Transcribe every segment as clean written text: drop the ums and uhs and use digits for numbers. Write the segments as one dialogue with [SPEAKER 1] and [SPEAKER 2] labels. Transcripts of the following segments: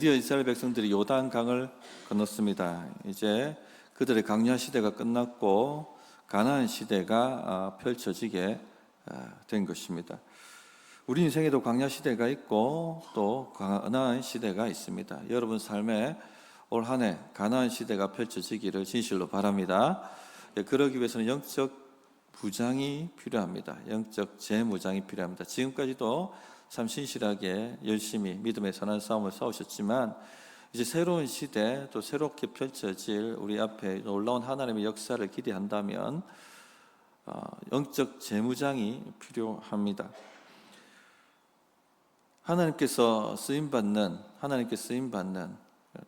[SPEAKER 1] 드디어 이스라엘 백성들이 요단강을 건넜습니다. 이제 그들의 광야 시대가 끝났고 가나안 시대가 펼쳐지게 된 것입니다. 우리 인생에도 광야 시대가 있고 또 가나안 시대가 있습니다. 여러분 삶에 올 한 해 가나안 시대가 펼쳐지기를 진실로 바랍니다. 그러기 위해서는 영적 부장이 필요합니다. 영적 재무장이 필요합니다. 지금까지도 참 신실하게 열심히 믿음의 선한 싸움을 싸우셨지만 이제 새로운 시대 또 새롭게 펼쳐질 우리 앞에 놀라운 하나님의 역사를 기대한다면 영적 재무장이 필요합니다. 하나님께 쓰임받는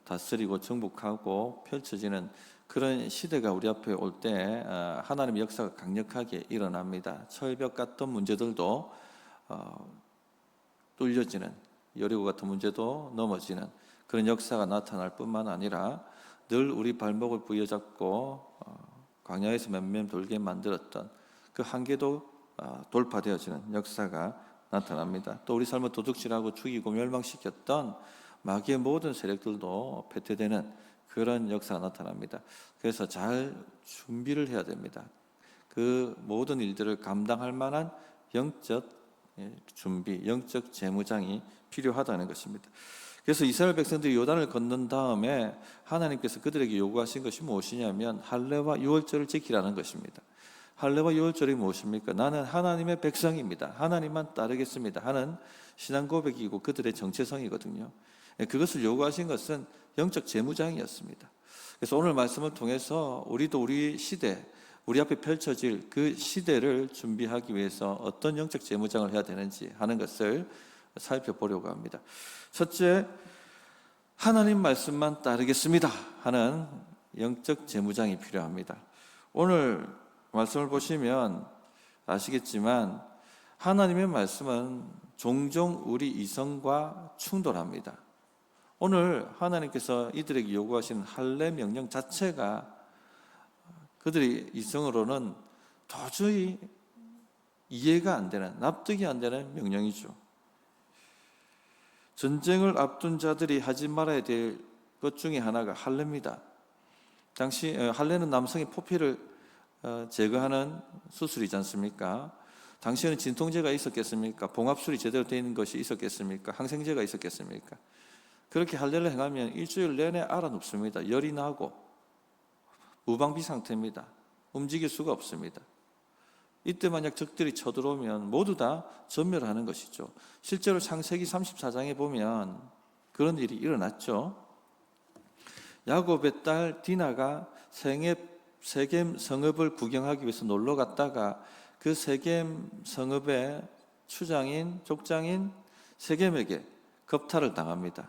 [SPEAKER 1] 다스리고 정복하고 펼쳐지는 그런 시대가 우리 앞에 올 때 하나님의 역사가 강력하게 일어납니다. 철벽 같은 문제들도 뚫려지는, 여리고 같은 문제도 넘어지는 그런 역사가 나타날 뿐만 아니라 늘 우리 발목을 부여잡고 광야에서 맴맴 돌게 만들었던 그 한계도 돌파되어지는 역사가 나타납니다. 또 우리 삶을 도둑질하고 죽이고 멸망시켰던 마귀의 모든 세력들도 패퇴되는 그런 역사가 나타납니다. 그래서 잘 준비를 해야 됩니다. 그 모든 일들을 감당할 만한 영적 준비, 영적 재무장이 필요하다는 것입니다. 그래서 이스라엘 백성들이 요단을 건넌 다음에 하나님께서 그들에게 요구하신 것이 무엇이냐면 할례와 유월절을 지키라는 것입니다. 할례와 유월절이 무엇입니까? 나는 하나님의 백성입니다. 하나님만 따르겠습니다 하는 신앙 고백이고 그들의 정체성이거든요. 그것을 요구하신 것은 영적 재무장이었습니다. 그래서 오늘 말씀을 통해서 우리도 우리 시대, 우리 앞에 펼쳐질 그 시대를 준비하기 위해서 어떤 영적 재무장을 해야 되는지 하는 것을 살펴보려고 합니다. 첫째, 하나님 말씀만 따르겠습니다 하는 영적 재무장이 필요합니다. 오늘 말씀을 보시면 아시겠지만 하나님의 말씀은 종종 우리 이성과 충돌합니다. 오늘 하나님께서 이들에게 요구하신 할례 명령 자체가 그들의 이성으로는 도저히 이해가 안 되는, 납득이 안 되는 명령이죠. 전쟁을 앞둔 자들이 하지 말아야 될 것 중에 하나가 할례입니다. 당시 할례는 남성의 포피를 제거하는 수술이지 않습니까? 당시에는 진통제가 있었겠습니까? 봉합술이 제대로 되어 있는 것이 있었겠습니까? 항생제가 있었겠습니까? 그렇게 할례를 행하면 일주일 내내 알아눕습니다. 열이 나고 무방비 상태입니다. 움직일 수가 없습니다. 이때 만약 적들이 쳐들어오면 모두 다 전멸하는 것이죠. 실제로 창세기 34장에 보면 그런 일이 일어났죠. 야곱의 딸 디나가 세겜 성읍을 구경하기 위해서 놀러 갔다가 그 세겜 성읍의 족장인 세겜에게 겁탈을 당합니다.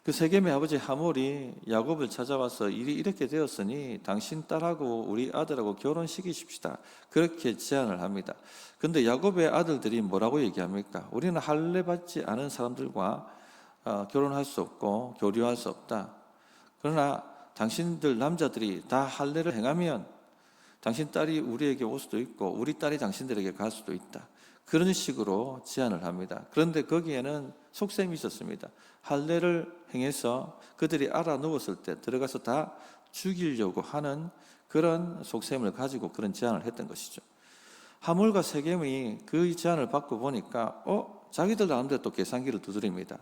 [SPEAKER 1] 그 세겜의 아버지 하몰이 야곱을 찾아와서 일이 이렇게 되었으니 당신 딸하고 우리 아들하고 결혼시키십시다 그렇게 제안을 합니다. 그런데 야곱의 아들들이 뭐라고 얘기합니까? 우리는 할례 받지 않은 사람들과 결혼할 수 없고 교류할 수 없다. 그러나 당신들 남자들이 다 할례를 행하면 당신 딸이 우리에게 올 수도 있고 우리 딸이 당신들에게 갈 수도 있다. 그런 식으로 제안을 합니다. 그런데 거기에는 속셈이 있었습니다. 할례를 행해서 그들이 알아 누웠을 때 들어가서 다 죽이려고 하는 그런 속셈을 가지고 그런 제안을 했던 것이죠. 하몰과 세겜이 그 제안을 받고 보니까 자기들 나름대로 또 계산기를 두드립니다.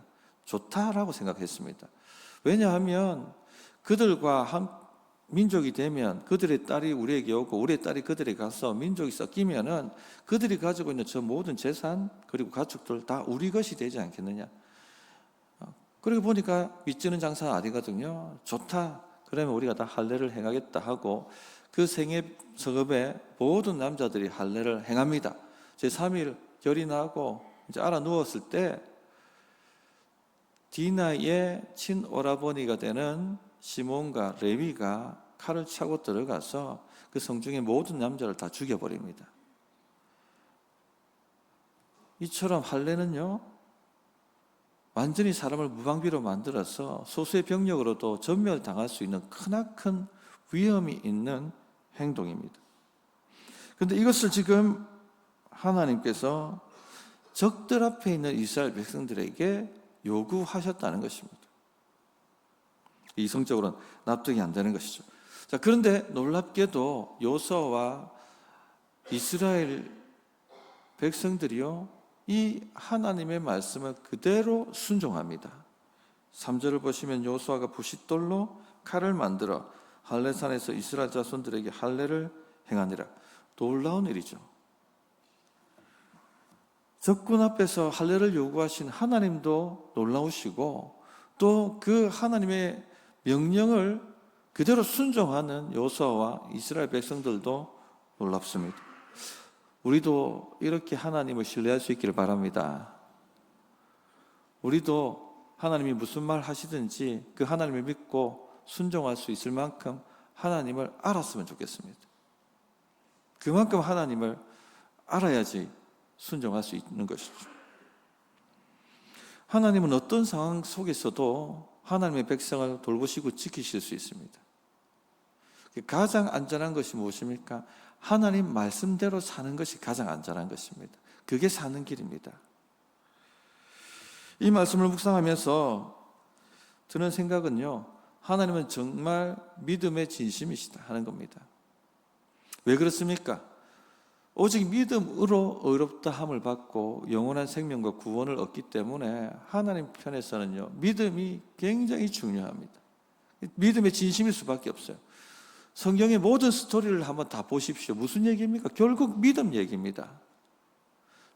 [SPEAKER 1] 좋다라고 생각했습니다. 왜냐하면 그들과 한 민족이 되면 그들의 딸이 우리에게 오고 우리의 딸이 그들에게 가서 민족이 섞이면은 그들이 가지고 있는 저 모든 재산 그리고 가축들 다 우리 것이 되지 않겠느냐. 그리고 보니까 빚지는 장사는 아니거든요. 좋다. 그러면 우리가 다 할례를 행하겠다 하고 그 생애 성읍의 모든 남자들이 할례를 행합니다. 제3일 결이 나고 이제 알아 누웠을 때 디나의 친오라버니가 되는 시몬과 레위가 칼을 차고 들어가서 그 성중의 모든 남자를 다 죽여버립니다. 이처럼 할례는요 완전히 사람을 무방비로 만들어서 소수의 병력으로도 전멸당할 수 있는 크나큰 위험이 있는 행동입니다. 그런데 이것을 지금 하나님께서 적들 앞에 있는 이스라엘 백성들에게 요구하셨다는 것입니다. 이성적으로는 납득이 안 되는 것이죠. 자, 그런데 놀랍게도 여호수아와 이스라엘 백성들이요, 이 하나님의 말씀을 그대로 순종합니다. 3절을 보시면 여호수아가 부싯돌로 칼을 만들어 할례산에서 이스라엘 자손들에게 할례를 행하니라. 놀라운 일이죠. 적군 앞에서 할례를 요구하신 하나님도 놀라우시고 또 그 하나님의 명령을 그대로 순종하는 여호수아와 이스라엘 백성들도 놀랍습니다. 우리도 이렇게 하나님을 신뢰할 수 있기를 바랍니다. 우리도 하나님이 무슨 말 하시든지 그 하나님을 믿고 순종할 수 있을 만큼 하나님을 알았으면 좋겠습니다. 그만큼 하나님을 알아야지 순종할 수 있는 것이죠. 하나님은 어떤 상황 속에서도 하나님의 백성을 돌보시고 지키실 수 있습니다. 가장 안전한 것이 무엇입니까? 하나님 말씀대로 사는 것이 가장 안전한 것입니다. 그게 사는 길입니다. 이 말씀을 묵상하면서 드는 생각은요, 하나님은 정말 믿음의 진심이시다 하는 겁니다. 왜 그렇습니까? 오직 믿음으로 의롭다 함을 받고 영원한 생명과 구원을 얻기 때문에 하나님 편에서는요, 믿음이 굉장히 중요합니다. 믿음의 진심일 수밖에 없어요. 성경의 모든 스토리를 한번 다 보십시오. 무슨 얘기입니까? 결국 믿음 얘기입니다.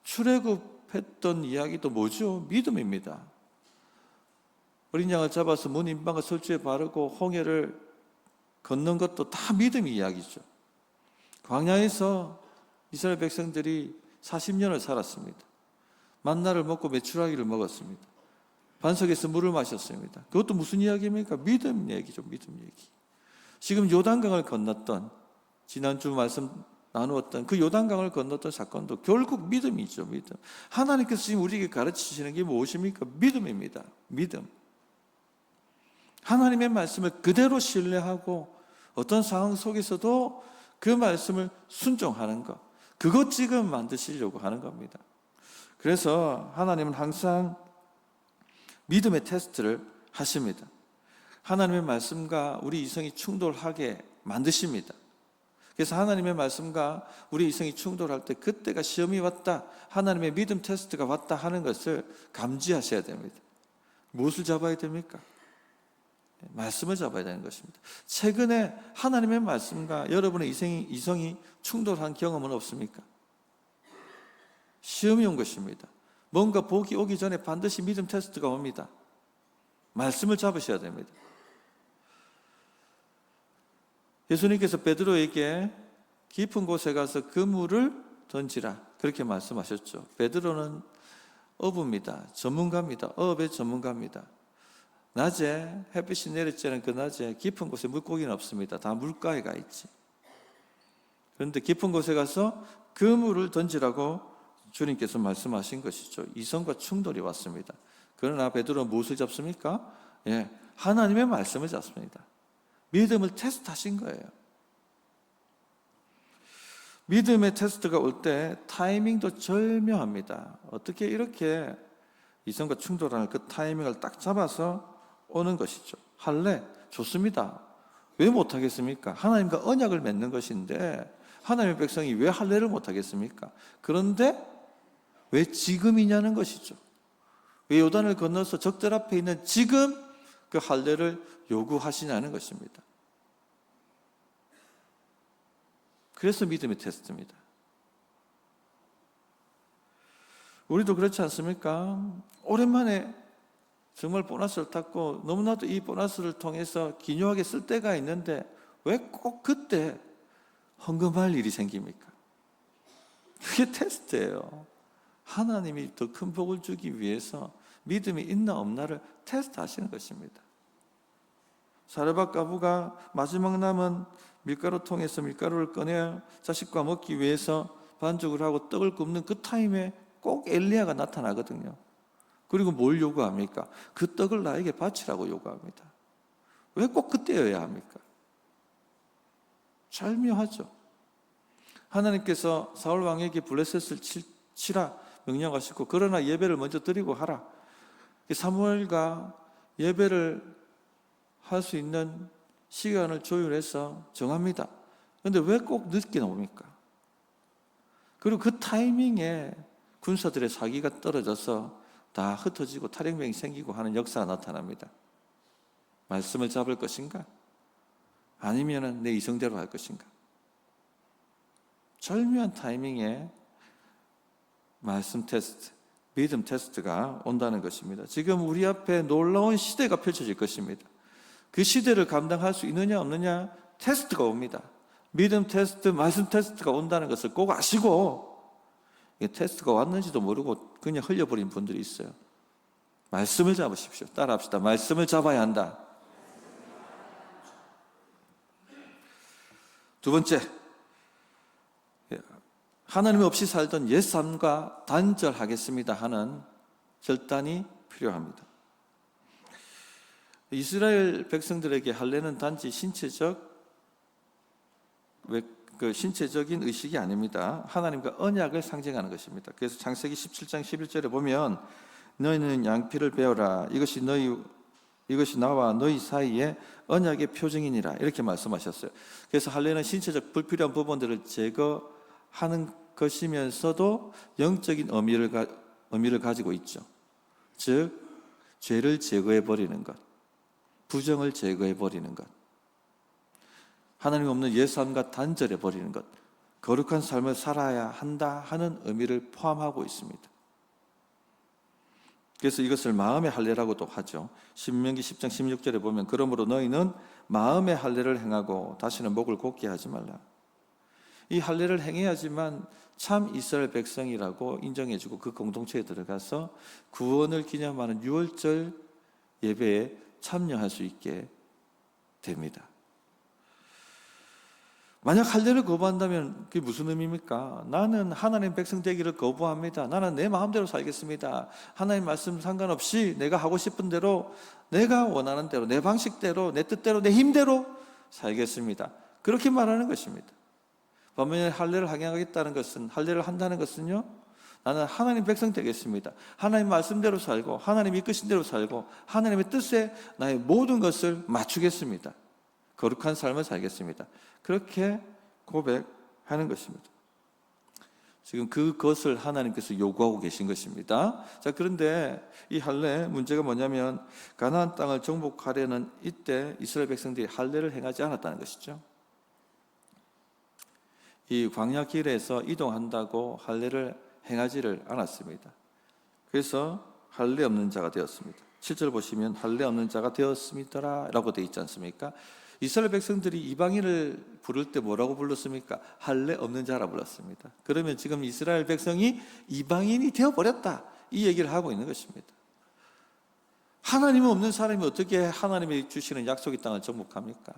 [SPEAKER 1] 출애굽했던 이야기도 뭐죠? 믿음입니다. 어린 양을 잡아서 문 임방과 설주에 바르고 홍해를 걷는 것도 다 믿음 이야기죠. 광야에서 이스라엘 백성들이 40년을 살았습니다. 만나를 먹고 메추라기를 먹었습니다. 반석에서 물을 마셨습니다. 그것도 무슨 이야기입니까? 믿음 얘기죠. 믿음 얘기. 지금 요단강을 건넜던, 지난주 말씀 나누었던 그 요단강을 건넜던 사건도 결국 믿음이죠. 믿음. 하나님께서 지금 우리에게 가르치시는 게 무엇입니까? 믿음입니다. 믿음. 하나님의 말씀을 그대로 신뢰하고 어떤 상황 속에서도 그 말씀을 순종하는 것, 그것 지금 만드시려고 하는 겁니다. 그래서 하나님은 항상 믿음의 테스트를 하십니다. 하나님의 말씀과 우리 이성이 충돌하게 만드십니다. 그래서 하나님의 말씀과 우리 이성이 충돌할 때 그때가 시험이 왔다, 하나님의 믿음 테스트가 왔다 하는 것을 감지하셔야 됩니다. 무엇을 잡아야 됩니까? 말씀을 잡아야 되는 것입니다. 최근에 하나님의 말씀과 여러분의 이성이 충돌한 경험은 없습니까? 시험이 온 것입니다. 뭔가 복이 오기 전에 반드시 믿음 테스트가 옵니다. 말씀을 잡으셔야 됩니다. 예수님께서 베드로에게 깊은 곳에 가서 그물을 던지라 그렇게 말씀하셨죠. 베드로는 어부입니다. 전문가입니다. 어업의 전문가입니다. 낮에 햇빛이 내리쬐는 그 낮에 깊은 곳에 물고기는 없습니다. 다 물가에 가 있지. 그런데 깊은 곳에 가서 그물을 던지라고 주님께서 말씀하신 것이죠. 이성과 충돌이 왔습니다. 그러나 베드로는 무엇을 잡습니까? 하나님의 말씀을 잡습니다. 믿음을 테스트하신 거예요. 믿음의 테스트가 올 때 타이밍도 절묘합니다. 어떻게 이렇게 이성과 충돌하는 그 타이밍을 딱 잡아서 오는 것이죠. 할례 좋습니다. 왜 못하겠습니까? 하나님과 언약을 맺는 것인데 하나님의 백성이 왜 할례를 못하겠습니까? 그런데 왜 지금이냐는 것이죠. 왜 요단을 건너서 적들 앞에 있는 지금 그 할례를 요구하시냐는 것입니다. 그래서 믿음의 테스트입니다. 우리도 그렇지 않습니까? 오랜만에 정말 보너스를 탔고 너무나도 이 보너스를 통해서 기묘하게 쓸 때가 있는데 왜 꼭 그때 헌금할 일이 생깁니까? 그게 테스트예요. 하나님이 더 큰 복을 주기 위해서 믿음이 있나 없나를 테스트하시는 것입니다. 사르밧 과부가 마지막 남은 밀가루 통에서 밀가루를 꺼내 자식과 먹기 위해서 반죽을 하고 떡을 굽는 그 타임에 꼭 엘리야가 나타나거든요. 그리고 뭘 요구합니까? 그 떡을 나에게 바치라고 요구합니다. 왜 꼭 그때여야 합니까? 절묘하죠. 하나님께서 사울 왕에게 블레셋을 치라 명령하시고 그러나 예배를 먼저 드리고 하라. 사무엘과 예배를 할 수 있는 시간을 조율해서 정합니다. 그런데 왜 꼭 늦게 나옵니까? 그리고 그 타이밍에 군사들의 사기가 떨어져서 다 흩어지고 탈영병이 생기고 하는 역사가 나타납니다. 말씀을 잡을 것인가? 아니면 내 이성대로 할 것인가? 절묘한 타이밍에 말씀 테스트, 믿음 테스트가 온다는 것입니다. 지금 우리 앞에 놀라운 시대가 펼쳐질 것입니다. 그 시대를 감당할 수 있느냐 없느냐 테스트가 옵니다. 믿음 테스트, 말씀 테스트가 온다는 것을 꼭 아시고 테스트가 왔는지도 모르고 그냥 흘려버린 분들이 있어요. 말씀을 잡으십시오. 따라합시다. 말씀을 잡아야 한다. 두 번째, 하나님 없이 살던 옛삶과 단절하겠습니다 하는 결단이 필요합니다. 이스라엘 백성들에게 할례는 단지 신체적인 의식이 아닙니다. 하나님과 언약을 상징하는 것입니다. 그래서 창세기 17장 11절에 보면 너희는 양피를 베어라. 이것이 나와 너희 사이에 언약의 표징이니라. 이렇게 말씀하셨어요. 그래서 할례는 신체적 불필요한 부분들을 제거하는 것이면서도 영적인 의미를 가지고 있죠. 즉 죄를 제거해버리는 것, 부정을 제거해버리는 것, 하나님 없는 옛삶과 단절해버리는 것, 거룩한 삶을 살아야 한다 하는 의미를 포함하고 있습니다. 그래서 이것을 마음의 할례라고도 하죠. 신명기 10장 16절에 보면 그러므로 너희는 마음의 할례를 행하고 다시는 목을 곧게 하지 말라. 이 할례를 행해야지만 참 이스라엘 백성이라고 인정해주고 그 공동체에 들어가서 구원을 기념하는 유월절 예배에 참여할 수 있게 됩니다. 만약 할례를 거부한다면 그게 무슨 의미입니까? 나는 하나님 백성 되기를 거부합니다. 나는 내 마음대로 살겠습니다. 하나님 말씀 상관없이 내가 하고 싶은 대로, 내가 원하는 대로, 내 방식대로, 내 뜻대로, 내 힘대로 살겠습니다. 그렇게 말하는 것입니다. 반면에 할례를 행하겠다는 것은, 할례를 한다는 것은요, 나는 하나님 백성 되겠습니다. 하나님 말씀대로 살고 하나님 이끄신 대로 살고 하나님의 뜻에 나의 모든 것을 맞추겠습니다. 거룩한 삶을 살겠습니다. 그렇게 고백하는 것입니다. 지금 그것을 하나님께서 요구하고 계신 것입니다. 자, 그런데 이 할례 문제가 뭐냐면 가나안 땅을 정복하려는 이때 이스라엘 백성들이 할례를 행하지 않았다는 것이죠. 이 광야 길에서 이동한다고 할례를 행하지를 않았습니다. 그래서 할례 없는 자가 되었습니다. 7절 보시면 할례 없는 자가 되었습니다 라고 되어 있지 않습니까? 이스라엘 백성들이 이방인을 부를 때 뭐라고 불렀습니까? 할례 없는 자라 불렀습니다. 그러면 지금 이스라엘 백성이 이방인이 되어버렸다, 이 얘기를 하고 있는 것입니다. 하나님이 없는 사람이 어떻게 하나님이 주시는 약속의 땅을 정복합니까?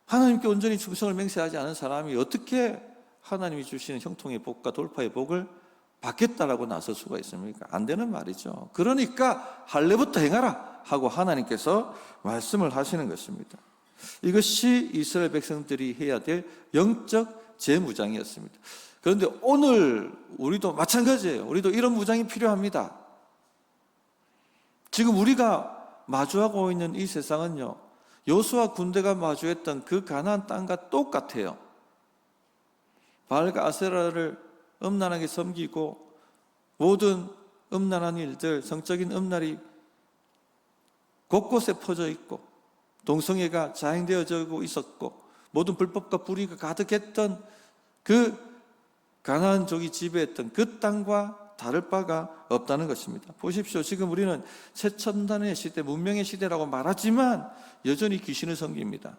[SPEAKER 1] 하나님께 온전히 충성을 맹세하지 않은 사람이 어떻게 하나님이 주시는 형통의 복과 돌파의 복을 받겠다라고 나설 수가 있습니까? 안 되는 말이죠. 그러니까 할례부터 행하라 하고 하나님께서 말씀을 하시는 것입니다. 이것이 이스라엘 백성들이 해야 될 영적 재무장이었습니다. 그런데 오늘 우리도 마찬가지예요. 우리도 이런 무장이 필요합니다. 지금 우리가 마주하고 있는 이 세상은요, 여호수아 군대가 마주했던 그 가나안 땅과 똑같아요. 바알과 아세라를 음란하게 섬기고 모든 음란한 일들, 성적인 음란이 곳곳에 퍼져 있고 동성애가 자행되어지고 있었고 모든 불법과 불의가 가득했던 그 가나안족이 지배했던 그 땅과 다를 바가 없다는 것입니다. 보십시오. 지금 우리는 최첨단의 시대, 문명의 시대라고 말하지만 여전히 귀신을 섬깁니다.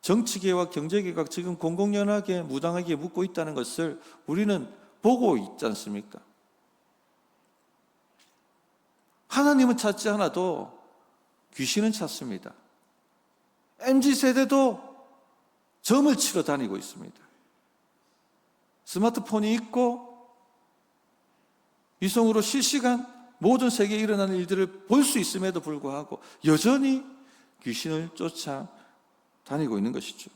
[SPEAKER 1] 정치계와 경제계가 지금 공공연하게 무당하게 묻고 있다는 것을 우리는 보고 있지 않습니까? 하나님은 찾지 않아도 귀신은 찾습니다. MZ세대도 점을 치러 다니고 있습니다. 스마트폰이 있고 위성으로 실시간 모든 세계에 일어나는 일들을 볼 수 있음에도 불구하고 여전히 귀신을 쫓아 다니고 있는 것이죠.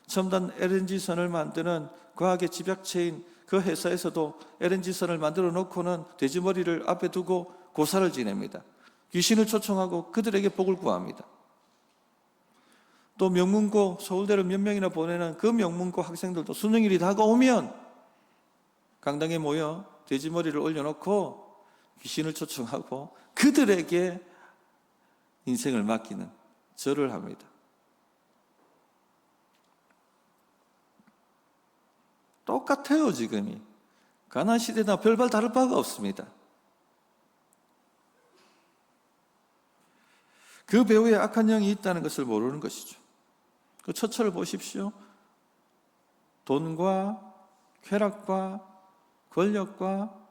[SPEAKER 1] 첨단 LNG선을 만드는 과학의 집약체인 그 회사에서도 LNG선을 만들어 놓고는 돼지머리를 앞에 두고 고사를 지냅니다. 귀신을 초청하고 그들에게 복을 구합니다. 또 명문고, 서울대를 몇 명이나 보내는 그 명문고 학생들도 수능일이 다가오면 강당에 모여 돼지머리를 올려놓고 귀신을 초청하고 그들에게 인생을 맡기는 절을 합니다. 똑같아요. 지금이 가나안 시대나 별반 다를 바가 없습니다. 그 배후에 악한 영이 있다는 것을 모르는 것이죠. 그 처처를 보십시오. 돈과 쾌락과 권력과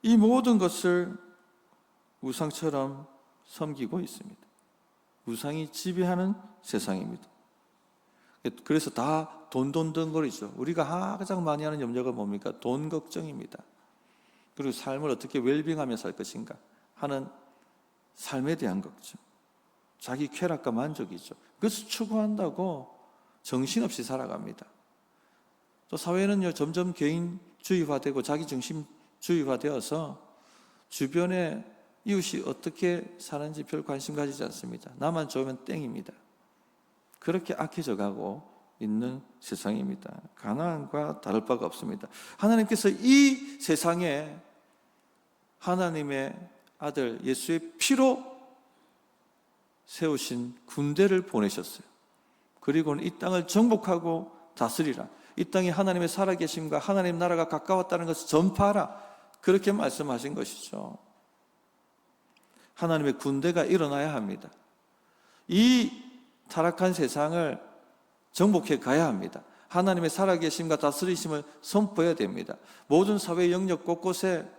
[SPEAKER 1] 이 모든 것을 우상처럼 섬기고 있습니다. 우상이 지배하는 세상입니다. 그래서 다 돈거리죠. 우리가 가장 많이 하는 염려가 뭡니까? 돈 걱정입니다. 그리고 삶을 어떻게 웰빙하며 살 것인가 하는 삶에 대한 걱정, 자기 쾌락과 만족이죠. 그것을 추구한다고 정신없이 살아갑니다. 또 사회는요, 점점 개인주의화되고 자기중심주의화되어서 주변에 이웃이 어떻게 사는지 별 관심 가지지 않습니다. 나만 좋으면 땡입니다. 그렇게 악해져 가고 있는 세상입니다. 가나안과 다를 바가 없습니다. 하나님께서 이 세상에 하나님의 아들 예수의 피로 세우신 군대를 보내셨어요. 그리고는 이 땅을 정복하고 다스리라. 이 땅에 하나님의 살아계심과 하나님 나라가 가까웠다는 것을 전파하라. 그렇게 말씀하신 것이죠. 하나님의 군대가 일어나야 합니다. 이 타락한 세상을 정복해 가야 합니다. 하나님의 살아계심과 다스리심을 선포해야 됩니다. 모든 사회 영역 곳곳에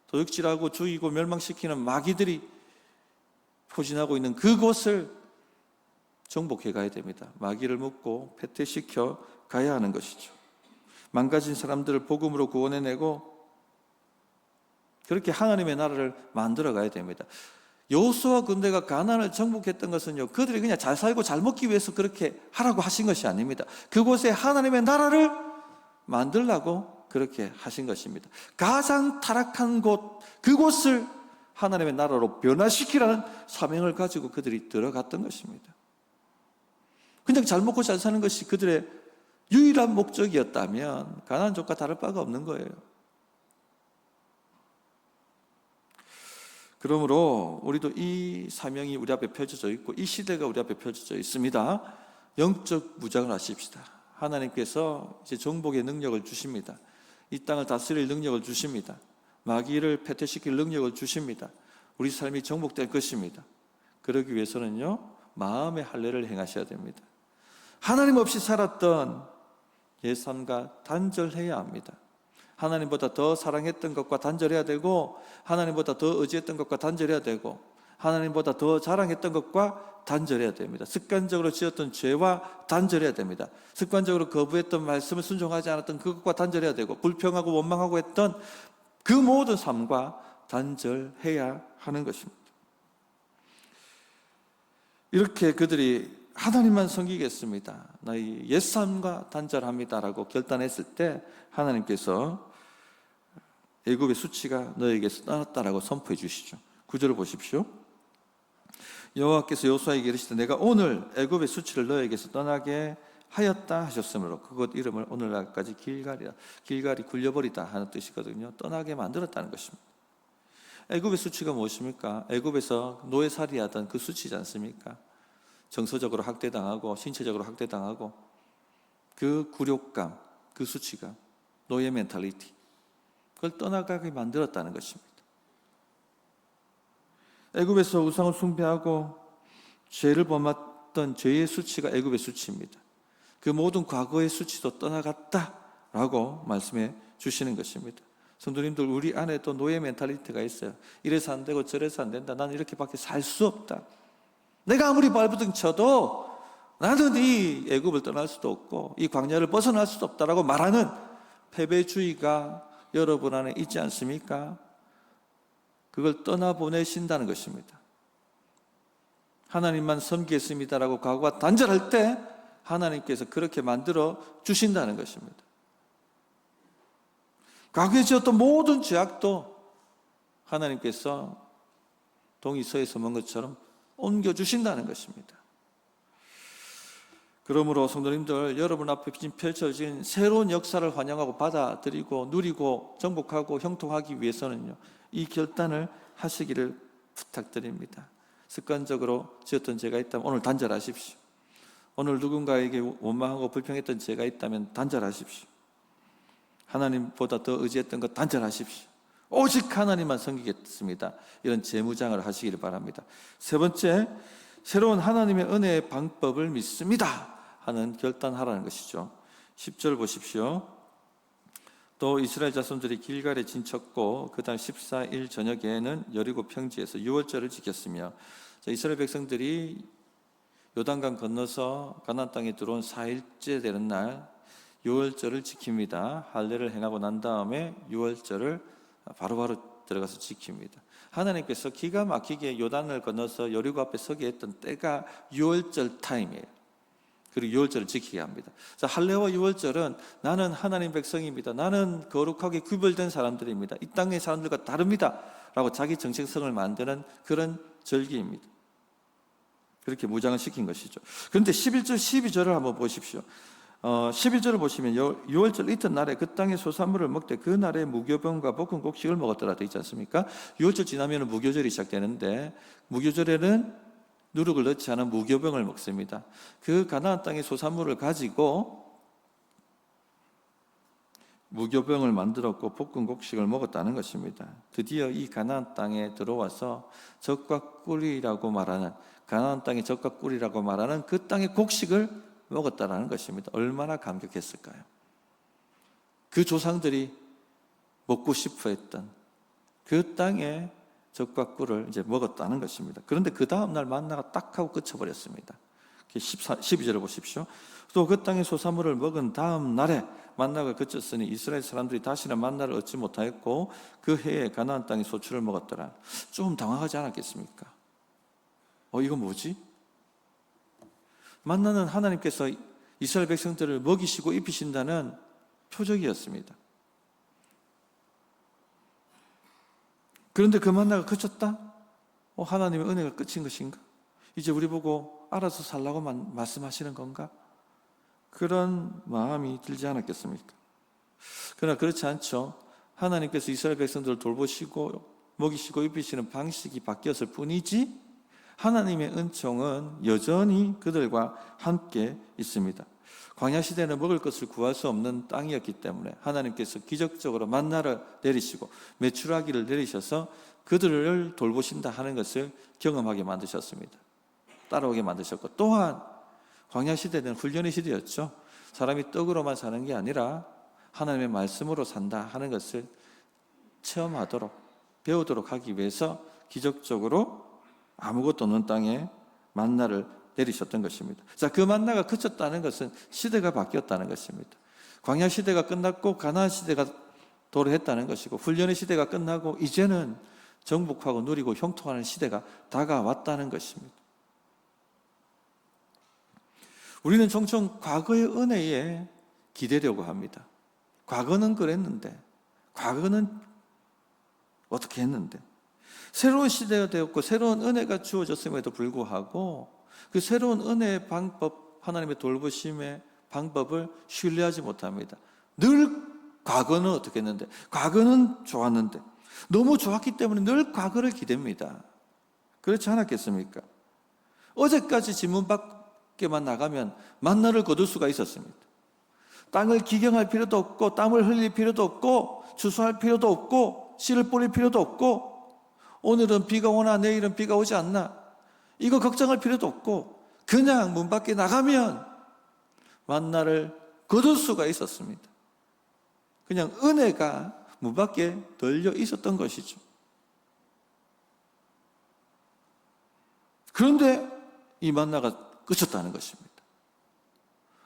[SPEAKER 1] 도둑질하고 죽이고 멸망시키는 마귀들이 포진하고 있는 그곳을 정복해 가야 됩니다. 마귀를 묶고 패퇴시켜 가야 하는 것이죠. 망가진 사람들을 복음으로 구원해내고 그렇게 하나님의 나라를 만들어 가야 됩니다. 여호수아 군대가 가나안을 정복했던 것은요, 그들이 그냥 잘 살고 잘 먹기 위해서 그렇게 하라고 하신 것이 아닙니다. 그곳에 하나님의 나라를 만들라고 그렇게 하신 것입니다. 가장 타락한 곳, 그곳을 하나님의 나라로 변화시키라는 사명을 가지고 그들이 들어갔던 것입니다. 그냥 잘 먹고 잘 사는 것이 그들의 유일한 목적이었다면 가나안족과 다를 바가 없는 거예요. 그러므로 우리도 이 사명이 우리 앞에 펼쳐져 있고 이 시대가 우리 앞에 펼쳐져 있습니다. 영적 무장을 하십시다. 하나님께서 이제 정복의 능력을 주십니다. 이 땅을 다스릴 능력을 주십니다. 마귀를 패퇴시킬 능력을 주십니다. 우리 삶이 정복될 것입니다. 그러기 위해서는요, 마음의 할례를 행하셔야 됩니다. 하나님 없이 살았던 옛 삶과 단절해야 합니다. 하나님보다 더 사랑했던 것과 단절해야 되고, 하나님보다 더 의지했던 것과 단절해야 되고, 하나님보다 더 자랑했던 것과 단절해야 됩니다. 습관적으로 지었던 죄와 단절해야 됩니다. 습관적으로 거부했던 말씀을 순종하지 않았던 그것과 단절해야 되고, 불평하고 원망하고 했던 그 모든 삶과 단절해야 하는 것입니다. 이렇게 그들이 하나님만 섬기겠습니다, 너희 옛삶과 단절합니다라고 결단했을 때 하나님께서 애굽의 수치가 너에게서 떠났다라고 선포해 주시죠. 9절을 보십시오. 여호와께서 여호수아에게 이르시되 내가 오늘 애굽의 수치를 너에게서 떠나게 하였다 하셨으므로 그곳 이름을 오늘날까지 길갈이라. 길갈이 굴려버리다 하는 뜻이거든요. 떠나게 만들었다는 것입니다. 애굽의 수치가 무엇입니까? 애굽에서 노예살이하던 그 수치지 않습니까? 정서적으로 학대당하고 신체적으로 학대당하고 그 굴욕감, 그 수치가 노예 멘탈리티, 그걸 떠나가게 만들었다는 것입니다. 애굽에서 우상을 숭배하고 죄를 범했던 죄의 수치가 애굽의 수치입니다. 그 모든 과거의 수치도 떠나갔다라고 말씀해 주시는 것입니다. 성도님들, 우리 안에 또 노예 멘탈리티가 있어요. 이래서 안 되고 저래서 안 된다, 나는 이렇게밖에 살 수 없다, 내가 아무리 발버둥 쳐도 나는 이 애굽을 떠날 수도 없고 이 광야를 벗어날 수도 없다라고 말하는 패배주의가 여러분 안에 있지 않습니까? 그걸 떠나보내신다는 것입니다. 하나님만 섬기겠습니다라고 각오가 단절할 때 하나님께서 그렇게 만들어 주신다는 것입니다. 과거에 지었던 모든 죄악도 하나님께서 동이 서에 서문 것처럼 옮겨주신다는 것입니다. 그러므로 성도님들, 여러분 앞에 펼쳐진 새로운 역사를 환영하고 받아들이고 누리고 정복하고 형통하기 위해서는요, 이 결단을 하시기를 부탁드립니다. 습관적으로 지었던 죄가 있다면 오늘 단절하십시오. 오늘 누군가에게 원망하고 불평했던 죄가 있다면 단절하십시오. 하나님보다 더 의지했던 것 단절하십시오. 오직 하나님만 섬기겠습니다. 이런 재무장을 하시기를 바랍니다. 세 번째, 새로운 하나님의 은혜의 방법을 믿습니다 하는 결단하라는 것이죠. 10절 보십시오. 또 이스라엘 자손들이 길갈에 진쳤고 그 다음 14일 저녁에는 여리고 평지에서 유월절을 지켰으며, 이스라엘 백성들이 요단강 건너서 가나안 땅에 들어온 4일째 되는 날 유월절을 지킵니다. 할례를 행하고 난 다음에 유월절을 바로바로 들어가서 지킵니다. 하나님께서 기가 막히게 요단을 건너서 여리고 앞에 서게 했던 때가 유월절 타임이에요. 그리고 유월절을 지키게 합니다. 자, 할례와 유월절은 나는 하나님 백성입니다, 나는 거룩하게 구별된 사람들입니다, 이 땅의 사람들과 다릅니다 라고 자기 정체성을 만드는 그런 절기입니다. 그렇게 무장을 시킨 것이죠. 그런데 11절, 12절을 한번 보십시오. 11절을 보시면 유월절 이튿날에 그 땅의 소산물을 먹되 그 날에 무교병과 볶은 곡식을 먹었더라 되어 있지 않습니까? 유월절 지나면 무교절이 시작되는데, 무교절에는 누룩을 넣지 않은 무교병을 먹습니다. 그 가나안 땅의 소산물을 가지고 무교병을 만들었고 볶은 곡식을 먹었다는 것입니다. 드디어 이 가나안 땅에 들어와서 젖과 꿀이라고 말하는, 가나안 땅의 젖과 꿀이라고 말하는 그 땅의 곡식을 먹었다는 것입니다. 얼마나 감격했을까요? 그 조상들이 먹고 싶어 했던 그 땅의 젖과 꿀을 이제 먹었다는 것입니다. 그런데 그 다음날 만나가 딱 하고 그쳐버렸습니다. 12절을 보십시오. 또 그 땅의 소산물을 먹은 다음 날에 만나가 그쳤으니 이스라엘 사람들이 다시는 만나를 얻지 못하였고 그 해에 가나안 땅의 소출을 먹었더라. 좀 당황하지 않았겠습니까? 이거 뭐지? 만나는 하나님께서 이스라엘 백성들을 먹이시고 입히신다는 표적이었습니다. 그런데 그 만나가 그쳤다? 하나님의 은혜가 끝인 것인가? 이제 우리 보고 알아서 살라고 말씀하시는 건가? 그런 마음이 들지 않았겠습니까? 그러나 그렇지 않죠. 하나님께서 이스라엘 백성들을 돌보시고 먹이시고 입히시는 방식이 바뀌었을 뿐이지 하나님의 은총은 여전히 그들과 함께 있습니다. 광야 시대는 먹을 것을 구할 수 없는 땅이었기 때문에 하나님께서 기적적으로 만나를 내리시고 메추라기를 내리셔서 그들을 돌보신다 하는 것을 경험하게 만드셨습니다. 따라오게 만드셨고, 또한 광야 시대는 훈련의 시대였죠. 사람이 떡으로만 사는 게 아니라 하나님의 말씀으로 산다 하는 것을 체험하도록, 배우도록 하기 위해서 기적적으로 아무것도 없는 땅에 만나를 내리셨던 것입니다. 자, 그 만나가 그쳤다는 것은 시대가 바뀌었다는 것입니다. 광야 시대가 끝났고 가나안 시대가 도래했다는 것이고, 훈련의 시대가 끝나고 이제는 정복하고 누리고 형통하는 시대가 다가왔다는 것입니다. 우리는 종종 과거의 은혜에 기대려고 합니다. 과거는 그랬는데, 과거는 어떻게 했는데, 새로운 시대가 되었고 새로운 은혜가 주어졌음에도 불구하고 그 새로운 은혜의 방법, 하나님의 돌보심의 방법을 신뢰하지 못합니다. 늘 과거는 어떻게 했는데, 과거는 좋았는데, 너무 좋았기 때문에 늘 과거를 기댑니다. 그렇지 않았겠습니까? 어제까지 지문 밖에만 나가면 만나를 거둘 수가 있었습니다. 땅을 기경할 필요도 없고 땀을 흘릴 필요도 없고 추수할 필요도 없고 씨를 뿌릴 필요도 없고, 오늘은 비가 오나 내일은 비가 오지 않나 이거 걱정할 필요도 없고 그냥 문 밖에 나가면 만나를 거둘 수가 있었습니다. 그냥 은혜가 문 밖에 널려 있었던 것이죠. 그런데 이 만나가 그쳤다는 것입니다.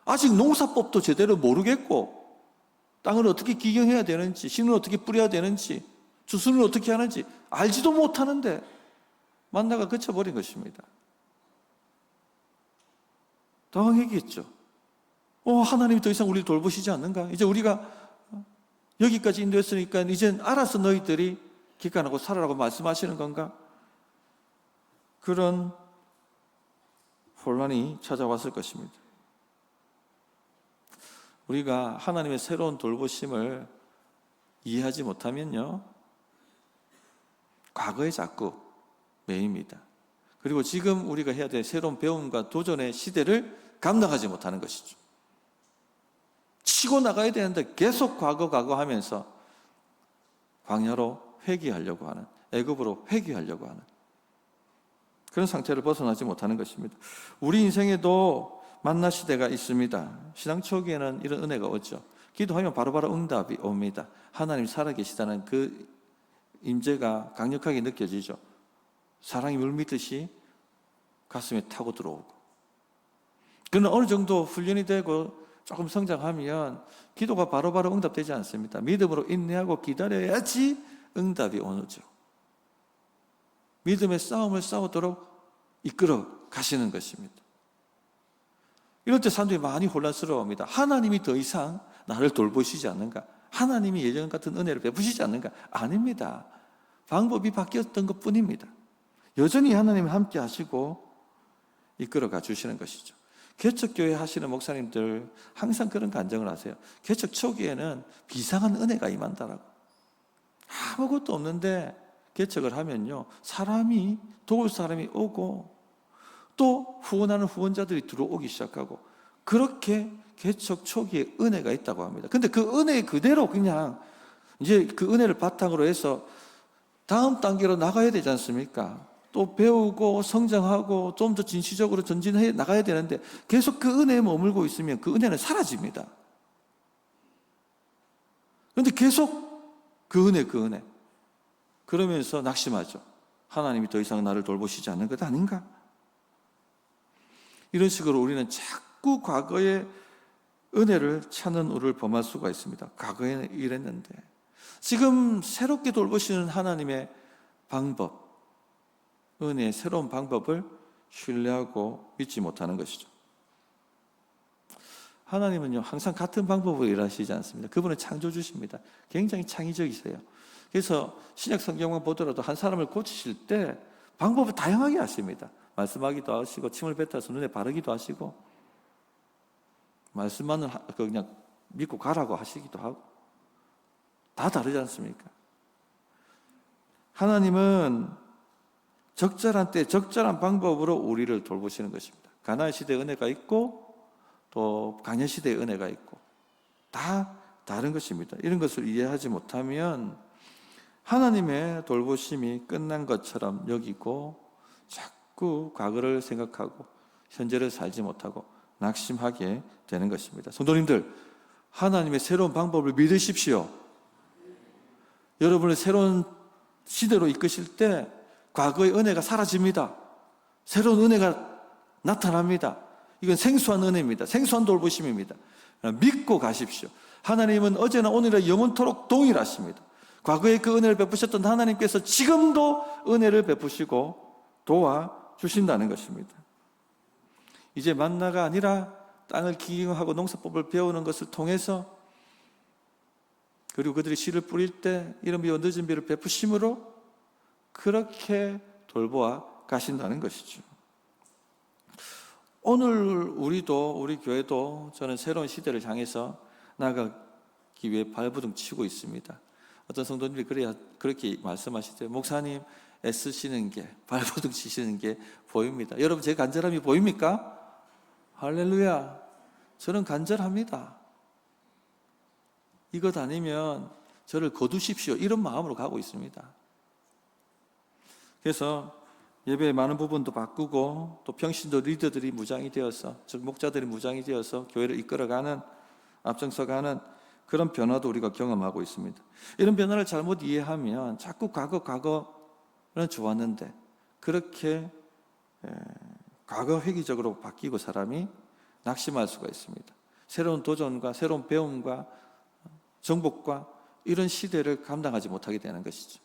[SPEAKER 1] 아직 농사법도 제대로 모르겠고 땅을 어떻게 기경해야 되는지, 씨는 어떻게 뿌려야 되는지, 추수는 어떻게 하는지 알지도 못하는데 만나가 그쳐버린 것입니다. 당황했겠죠. 하나님이 더 이상 우리를 돌보시지 않는가? 이제 우리가 여기까지 인도했으니까 이젠 알아서 너희들이 기간하고 살아라고 말씀하시는 건가? 그런 혼란이 찾아왔을 것입니다. 우리가 하나님의 새로운 돌보심을 이해하지 못하면요, 과거에 자꾸 매입니다. 그리고 지금 우리가 해야 될 새로운 배움과 도전의 시대를 감당하지 못하는 것이죠. 치고 나가야 되는데 계속 과거 하면서 광야로 회귀하려고 하는, 애굽으로 회귀하려고 하는 그런 상태를 벗어나지 못하는 것입니다. 우리 인생에도 만나 시대가 있습니다. 신앙 초기에는 이런 은혜가 오죠. 기도하면 바로바로 응답이 옵니다. 하나님이 살아계시다는 그 임재가 강력하게 느껴지죠. 사랑이 물밀듯이 가슴에 타고 들어오고. 그러나 어느 정도 훈련이 되고 조금 성장하면 기도가 바로바로 응답되지 않습니다. 믿음으로 인내하고 기다려야지 응답이 오죠. 믿음의 싸움을 싸우도록 이끌어 가시는 것입니다. 이럴 때 사람들이 많이 혼란스러워합니다. 하나님이 더 이상 나를 돌보시지 않는가? 하나님이 예전 같은 은혜를 베푸시지 않는가? 아닙니다. 방법이 바뀌었던 것 뿐입니다. 여전히 하나님이 함께 하시고 이끌어가 주시는 것이죠. 개척교회 하시는 목사님들 항상 그런 간증을 하세요. 개척 초기에는 비상한 은혜가 임한다라고. 아무것도 없는데 개척을 하면요, 사람이, 도울 사람이 오고 또 후원하는 후원자들이 들어오기 시작하고, 그렇게 개척 초기에 은혜가 있다고 합니다. 근데 그 은혜 그대로 그냥 이제 그 은혜를 바탕으로 해서 다음 단계로 나가야 되지 않습니까? 또 배우고 성장하고 좀 더 진취적으로 전진해 나가야 되는데 계속 그 은혜에 머물고 있으면 그 은혜는 사라집니다. 그런데 계속 그 은혜 그러면서 낙심하죠. 하나님이 더 이상 나를 돌보시지 않는 것 아닌가? 이런 식으로 우리는 자꾸 과거의 은혜를 찾는 우를 범할 수가 있습니다. 과거에는 이랬는데 지금 새롭게 돌보시는 하나님의 방법, 은혜의 새로운 방법을 신뢰하고 믿지 못하는 것이죠. 하나님은요, 항상 같은 방법으로 일하시지 않습니다. 그분은 창조주십니다. 굉장히 창의적이세요. 그래서 신약 성경만 보더라도 한 사람을 고치실 때 방법을 다양하게 하십니다. 말씀하기도 하시고, 침을 뱉어서 눈에 바르기도 하시고, 말씀만을 그냥 믿고 가라고 하시기도 하고, 다 다르지 않습니까? 하나님은 적절한 때 적절한 방법으로 우리를 돌보시는 것입니다. 가나안 시대의 은혜가 있고 또 광야 시대의 은혜가 있고 다 다른 것입니다. 이런 것을 이해하지 못하면 하나님의 돌보심이 끝난 것처럼 여기고 자꾸 과거를 생각하고 현재를 살지 못하고 낙심하게 되는 것입니다. 성도님들, 하나님의 새로운 방법을 믿으십시오. 여러분을 새로운 시대로 이끄실 때 과거의 은혜가 사라집니다. 새로운 은혜가 나타납니다. 이건 생수한 은혜입니다. 생수한 돌보심입니다. 믿고 가십시오. 하나님은 어제나 오늘이나 영원토록 동일하십니다. 과거에 그 은혜를 베푸셨던 하나님께서 지금도 은혜를 베푸시고 도와주신다는 것입니다. 이제 만나가 아니라 땅을 기경하고 농사법을 배우는 것을 통해서, 그리고 그들이 씨를 뿌릴 때 이른 비와 늦은 비를 베푸심으로 그렇게 돌보아 가신다는 것이죠. 오늘 우리도, 우리 교회도 저는 새로운 시대를 향해서 나아가기 위해 발버둥 치고 있습니다. 어떤 성도님들이 그렇게 말씀하시대요. 목사님 애쓰시는 게, 발버둥 치시는 게 보입니다. 여러분, 제 간절함이 보입니까? 할렐루야. 저는 간절합니다. 이것 아니면 저를 거두십시오, 이런 마음으로 가고 있습니다. 그래서 예배의 많은 부분도 바꾸고, 또 평신도 리더들이 무장이 되어서, 즉 목자들이 무장이 되어서 교회를 이끌어가는, 앞장서가는 그런 변화도 우리가 경험하고 있습니다. 이런 변화를 잘못 이해하면 자꾸 과거는 좋았는데 그렇게 과거 회귀적으로 바뀌고 사람이 낙심할 수가 있습니다. 새로운 도전과 새로운 배움과 정복과 이런 시대를 감당하지 못하게 되는 것이죠.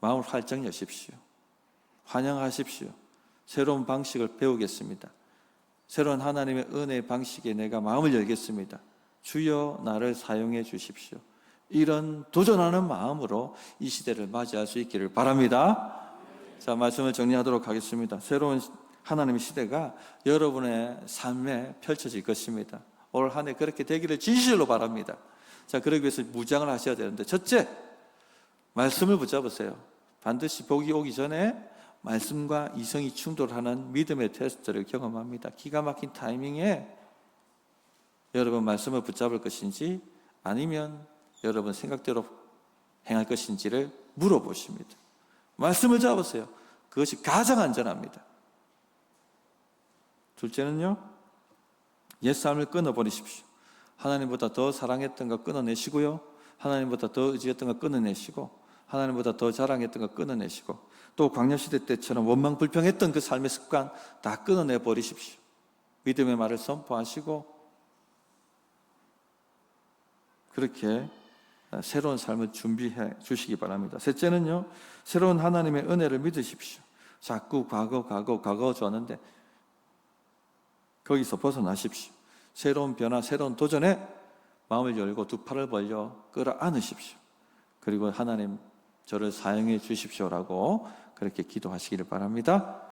[SPEAKER 1] 마음을 활짝 여십시오. 환영하십시오. 새로운 방식을 배우겠습니다. 새로운 하나님의 은혜의 방식에 내가 마음을 열겠습니다. 주여 나를 사용해 주십시오. 이런 도전하는 마음으로 이 시대를 맞이할 수 있기를 바랍니다. 자, 말씀을 정리하도록 하겠습니다. 새로운 하나님의 시대가 여러분의 삶에 펼쳐질 것입니다. 올 한 해 그렇게 되기를 진실로 바랍니다. 자, 그러기 위해서 무장을 하셔야 되는데, 첫째, 말씀을 붙잡으세요. 반드시 복이 오기 전에 말씀과 이성이 충돌하는 믿음의 테스트를 경험합니다. 기가 막힌 타이밍에 여러분 말씀을 붙잡을 것인지 아니면 여러분 생각대로 행할 것인지를 물어보십니다. 말씀을 잡으세요. 그것이 가장 안전합니다. 둘째는요, 옛삶을 끊어버리십시오. 하나님보다 더 사랑했던 거 끊어내시고요, 하나님보다 더 의지했던 거 끊어내시고, 하나님보다 더 자랑했던 거 끊어내시고, 또 광야시대 때처럼 원망불평했던 그 삶의 습관 다 끊어내버리십시오. 믿음의 말을 선포하시고 그렇게 새로운 삶을 준비해 주시기 바랍니다. 셋째는요, 새로운 하나님의 은혜를 믿으십시오. 자꾸 과거 좋았는데 거기서 벗어나십시오. 새로운 변화, 새로운 도전에 마음을 열고 두 팔을 벌려 끌어안으십시오. 그리고 하나님 저를 사용해 주십시오라고 그렇게 기도하시기를 바랍니다.